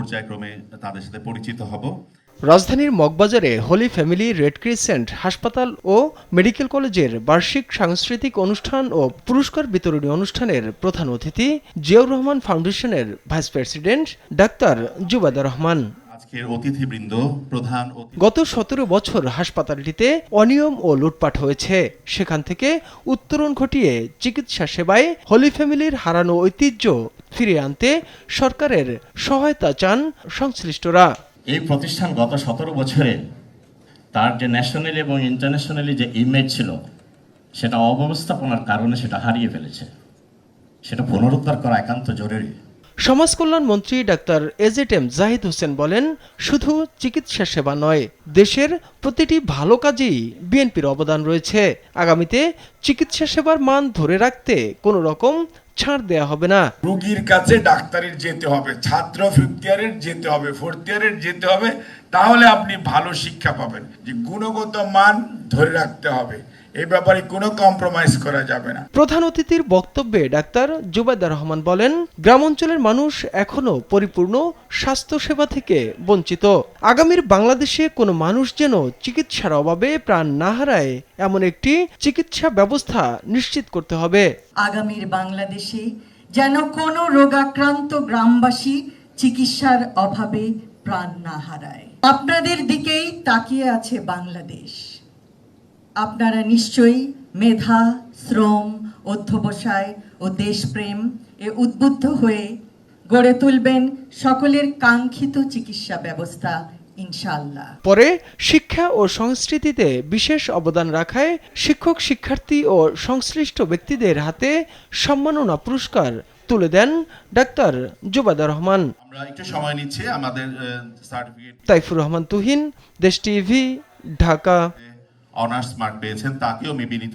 পর্যায়ক্রমে তাদের সাথে পরিচিত হব। রাজধানীর মগবাজারে হোলি ফ্যামিলি রেড ক্রিসেন্ট হাসপাতাল ও মেডিকেল কলেজের বার্ষিক সাংস্কৃতিক অনুষ্ঠান ও পুরস্কার বিতরণী অনুষ্ঠানের প্রধান অতিথি জিয়াউর রহমান ফাউন্ডেশনের vice president doctor Zubaida Rahman. আজকের অতিথিবৃন্দ, প্রধান গত 17 বছর হাসপাতালটিতে অনিয়ম ও লুটপাট হয়েছে। সেখান থেকে উত্তরণ ঘটিয়ে চিকিৎসা সেবায় হোলি ফ্যামিলির হারানো ঐতিহ্য ফিরিয়ে আনতে সরকারের সহায়তা চান সংশ্লিষ্টরা। এই প্রতিষ্ঠান গত 17 বছরে তার যে ন্যাশনালি এবং ইন্টারন্যাশনালি যে ইমেজ ছিল সেটা অব্যবস্থাপনার কারণে সেটা হারিয়ে ফেলেছে। সেটা পুনরুদ্ধার করা একান্ত জরুরি। সমাজ কল্যাণ মন্ত্রী ডাক্তার এজেটেম জাহিদ হোসেন বলেন, শুধু চিকিৎসা সেবা নয়, দেশের প্রতিটি ভালো কাজেই বিএনপির অবদান রয়েছে। আগামীতে চিকিৎসা সেবার মান ধরে রাখতে কোনো রকম ছাড় দেয়া হবে না। রোগীর কাছে ডাক্তারের যেতে হবে, ছাত্র ফিফথ ইয়ারের যেতে হবে, ফোর্থ ইয়ারের যেতে হবে, তাহলে আপনি ভালো শিক্ষা পাবেন। যে গুণগত মান ধরে রাখতে হবে, এই ব্যাপারে কোনো কম্প্রোমাইজ করা যাবে না। প্রধান অতিথির বক্তব্যে ডাক্তার জুবাইদা রহমান বলেন, গ্রামাঞ্চলের মানুষ এখনো পরিপূর্ণ স্বাস্থ্য সেবা থেকে বঞ্চিত। আগামীর বাংলাদেশে কোনো মানুষ যেন চিকিৎসার অভাবে প্রাণ না হারায় এমন একটি চিকিৎসা ব্যবস্থা নিশ্চিত করতে হবে। আগামীর বাংলাদেশে যেন কোনো রোগাক্রান্ত গ্রামবাসী চিকিৎসার অভাবে প্রাণ না হারায়। আপনাদের দিকেই তাকিয়ে আছে বাংলাদেশ। আপনারা নিশ্চয়ই মেধা, শ্রম, অধ্যবসায় ও দেশপ্রেম এ উদ্বুদ্ধ হয়ে গড়ে তুলবেন সকলের কাঙ্ক্ষিত চিকিৎসা ব্যবস্থা ইনশাআল্লাহ। পরে শিক্ষা ও সংস্কৃতিতে বিশেষ অবদান রাখায় শিক্ষক, শিক্ষার্থী ও সংশ্লিষ্ট ব্যক্তিদের হাতে সম্মাননা পুরস্কার তুলে দেন ডাক্তার জুবাইদা রহমান। আমরা একটু সময় নিচ্ছি আমাদের সার্টিফিকেট। তাইফুর রহমান তুহিন, দেশ টিভি, ঢাকা। অনার্স মার্ক পেয়েছেন তাকেও আমি বিনীত